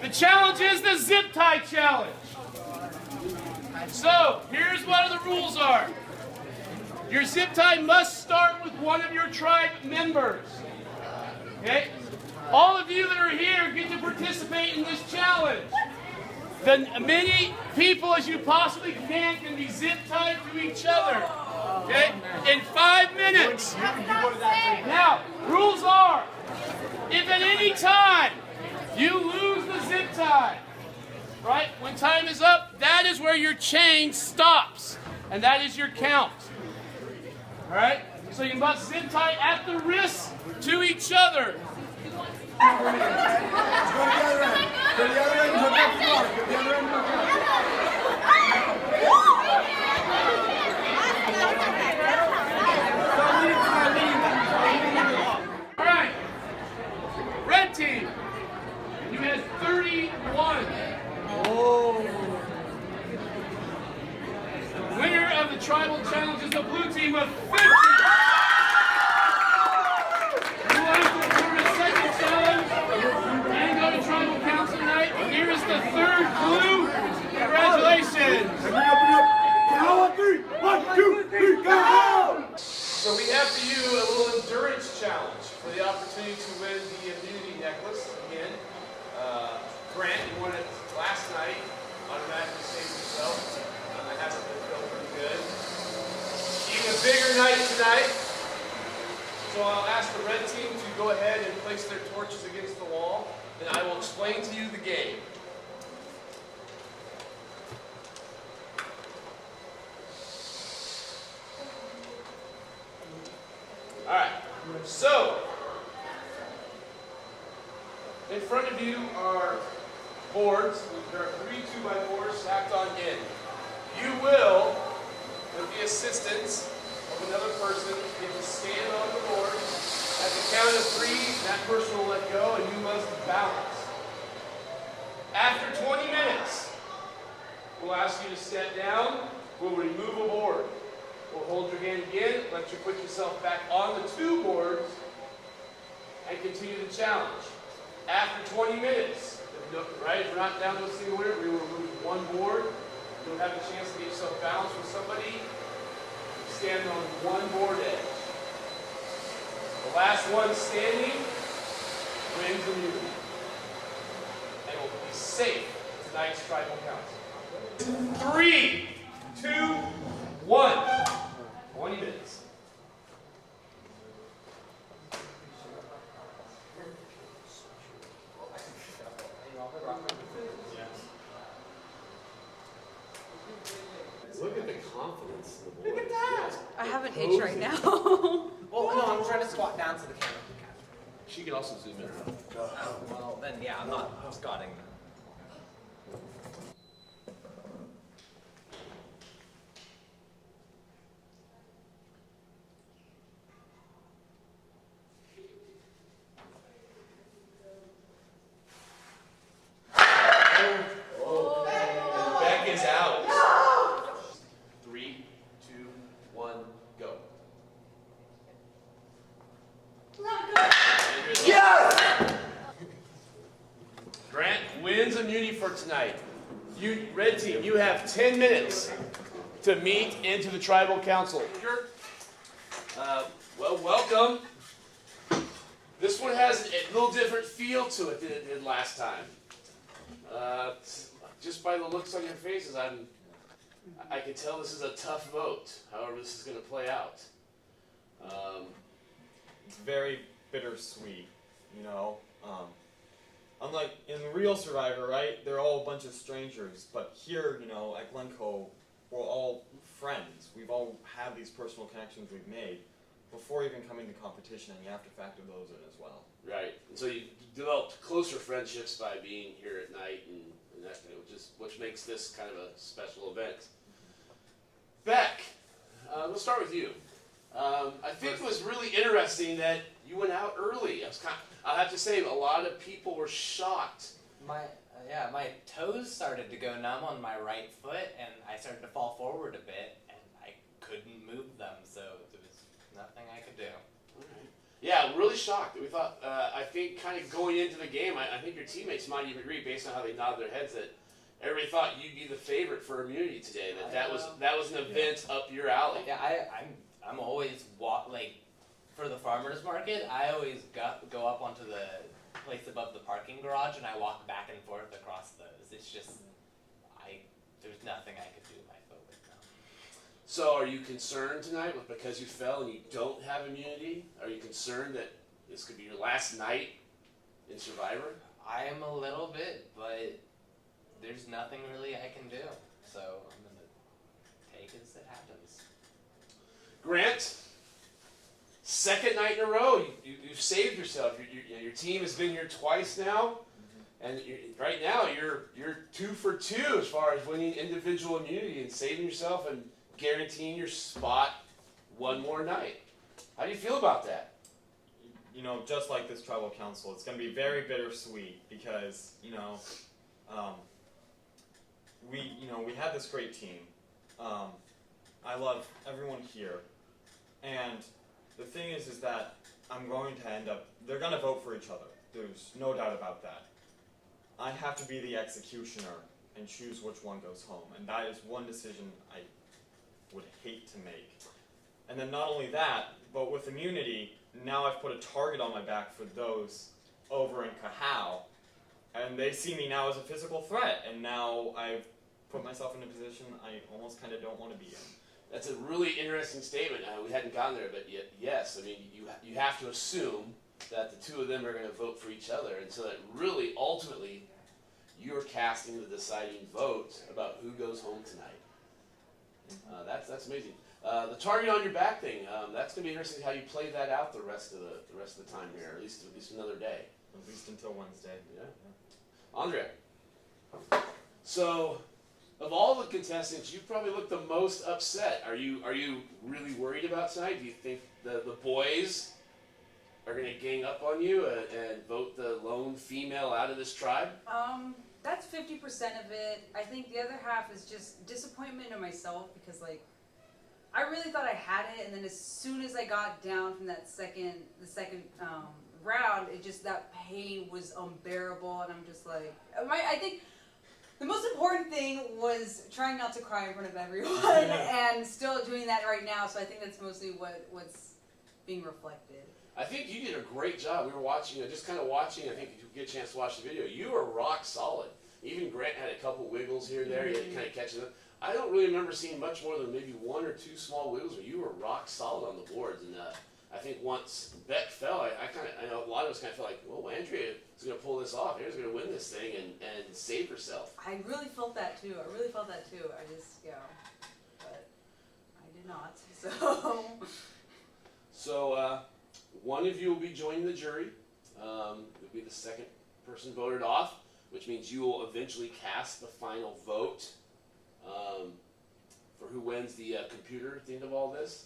The challenge is the zip tie challenge. So, here's what the rules are. Your zip tie must start with one of your tribe members. Okay? All of you that are here get to participate in this challenge. Then many people as you possibly can be zip tied to each other. Okay? In 5 minutes. Now, rules are, if at any time you lose the zip tie, right? When time is up, that is where your chain stops. And that is your count. Alright? So you must zip tie at the wrists to each other. Go to the other end. Go to the other end and hook up the bar. Go to the other end and hook up. Alright. Red team. You had 31. Oh. Winner of the tribal challenge is the blue team with 50. Here is the third clue. Congratulations. Count 3. 1, 2, 3, go! So we have for you a little endurance challenge for the opportunity to win the immunity necklace. Again, Grant, you won it last night. Automatically saved yourself. I haven't been feeling pretty good. Even a bigger night tonight. So I'll ask the red team to go ahead and place their torches against the wall. And I will explain to you the game. Alright, so in front of you are boards. There are 3 2x4s stacked on end. You will, with the assistance of another person, get to stand on the board. At the count of 3, that person will let go and you must balance. After 20 minutes, we'll ask you to step down. We'll remove a board. We'll hold your hand again, let you put yourself back on the 2 boards, and continue the challenge. After 20 minutes, if we're not down to a single winner, we will remove 1 board. You'll have a chance to get yourself balanced with somebody. Stand on 1 board edge. The last one standing wins immunity and will be safe at tonight's tribal council. 3, 2, 1. 20 minutes. Look at the confidence in the board. Look at that. I have an itch right now. Well, no, I'm trying to squat down to the camera. She can also zoom in. Well, then, yeah, I'm not squatting. Beck is out. 3, 2, 1, go. Yes! Grant wins immunity for tonight. You, red team, you have 10 minutes to meet into the tribal council. Well, welcome. This one has a little different feel to it than it did last time. Just by the looks on your faces, I can tell this is a tough vote. However, this is going to play out. It's very bittersweet, you know. Unlike in Real Survivor, right? They're all a bunch of strangers, but here, you know, at Glencoe, we're all friends. We've all had these personal connections we've made before even coming to competition, and you have to factor those in as well. Right. And so you developed closer friendships by being here at night, and that, which makes this kind of a special event. Beck, we'll start with you. I think it was really interesting that you went out early. I'll have to say, a lot of people were shocked. My toes started to go numb on my right foot, and I started to fall forward a bit, and I couldn't move them, so there was nothing I could do. All right. Yeah, really shocked. We thought, I think kind of going into the game, I think your teammates might even agree based on how they nodded their heads that everybody thought you'd be the favorite for immunity today. That was an event up your alley. Yeah, I'm always for the farmers market. I always go up onto the place above the parking garage and I walk back and forth across those. It's just there's nothing I could do with my foot right now. So are you concerned tonight because you fell and you don't have immunity? Are you concerned that this could be your last night in Survivor? I am a little bit, but there's nothing really I can do. So I'm going to take it as it happens. Grant, second night in a row, you've saved yourself. Your team has been here twice now. And right now, you're 2 for 2 as far as winning individual immunity and saving yourself and guaranteeing your spot one more night. How do you feel about that? You know, just like this tribal council, it's going to be very bittersweet because we had this great team. I love everyone here, and the thing is that I'm going to end up. They're going to vote for each other. There's no doubt about that. I have to be the executioner and choose which one goes home, and that is one decision I would hate to make. And then not only that, but with immunity, now I've put a target on my back for those over in Kahau, and they see me now as a physical threat, and now I've put myself in a position I almost kind of don't want to be in. That's a really interesting statement. We hadn't gotten there, but yes, I mean, you have to assume that the two of them are going to vote for each other, and so that really, ultimately, you're casting the deciding vote about who goes home tonight. That's amazing. The target on your back thing, that's going to be interesting how you play that out the rest of the time here, at least another day. At least until Wednesday. Yeah. Andrea, so of all the contestants, you probably look the most upset. Are you really worried about tonight? Do you think the boys are going to gang up on you and vote the lone female out of this tribe? That's 50% of it. I think the other half is just disappointment in myself because, like, I really thought I had it, and then as soon as I got down from the second round, that pain was unbearable, and I'm just like, I think the most important thing was trying not to cry in front of everyone, and still doing that right now. So I think that's mostly what's being reflected. I think you did a great job. We were watching, just kind of watching. I think if you get a chance to watch the video, you were rock solid. Even Grant had a couple wiggles here and there. You had to kind of catch them. I don't really remember seeing much more than maybe 1 or 2 small wiggles, but you were rock solid on the boards. And I think once Beck fell, I know a lot of us kind of felt like, well, Andrea is going to pull this off. Andrea's going to win this thing and save herself. I really felt that too. I just, but I did not. So. One of you will be joining the jury. You'll be the second person voted off, which means you will eventually cast the final vote for who wins the computer at the end of all this.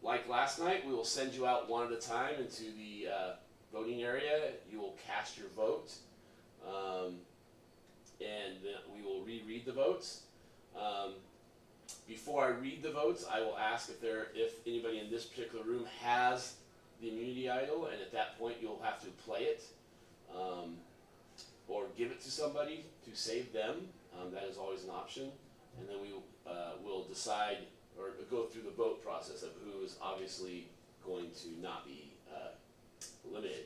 Like last night, we will send you out one at a time into the voting area. You will cast your vote, and then we will reread the votes. Before I read the votes, I will ask if anybody in this particular room has the immunity idol, and at that point you'll have to play it or give it to somebody to save them. That is always an option, and then we will decide or go through the vote process of who is obviously going to not be eliminated.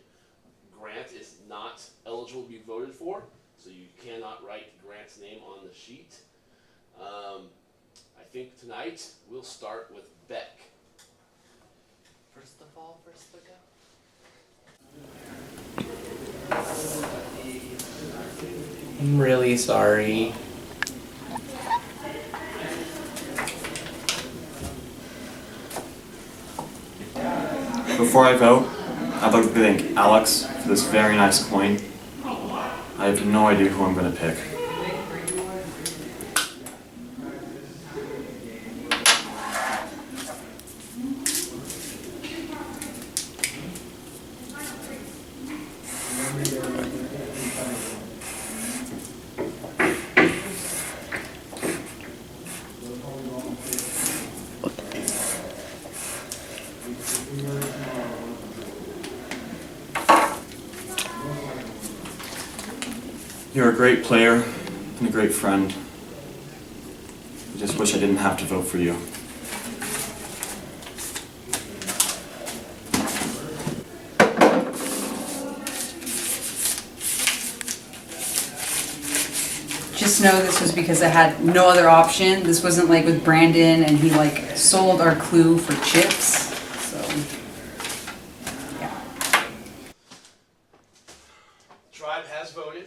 Grant is not eligible to be voted for, so you cannot write Grant's name on the sheet. I think tonight we'll start with Beck. First of all, first to go. I'm really sorry. Before I vote, I'd like to thank Alex for this very nice coin. I have no idea who I'm going to pick. You're a great player and a great friend. I just wish I didn't have to vote for you. Just know this was because I had no other option. This wasn't like with Brandon and he like sold our clue for chips. So, yeah. Tribe has voted.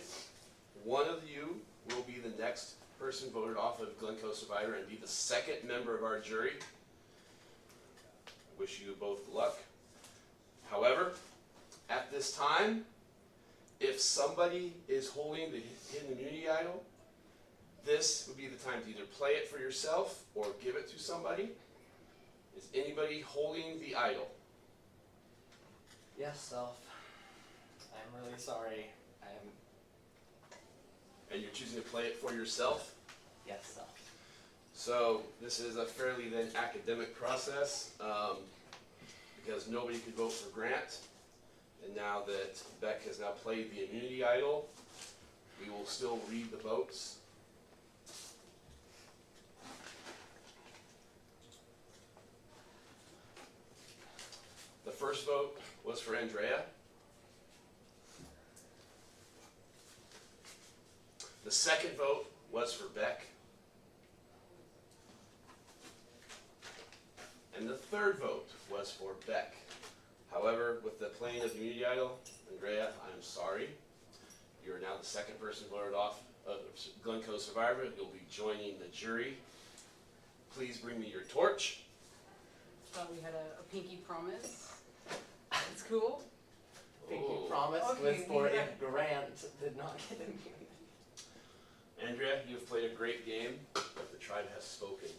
One of you will be the next person voted off of Glencoe Survivor and be the second member of our jury. I wish you both luck. However, at this time, if somebody is holding the hidden immunity idol, this would be the time to either play it for yourself or give it to somebody. Is anybody holding the idol? Yes, self. I'm really sorry. And you're choosing to play it for yourself? Yes, self. So this is a fairly then academic process because nobody could vote for Grant. And now that Beck has now played the immunity idol, we will still read the votes. The first vote was for Andrea. The second vote was for Beck. And the third vote was for Beck. However, with the playing of the immunity idol, Andrea, I'm sorry. You are now the second person voted off of Glencoe Survivor. You'll be joining the jury. Please bring me your torch. Thought we had a pinky promise. It's cool. Pinky Oh. promise Okay, was for we if Grant did not get immunity. Andrea, you have played a great game, but the tribe has spoken.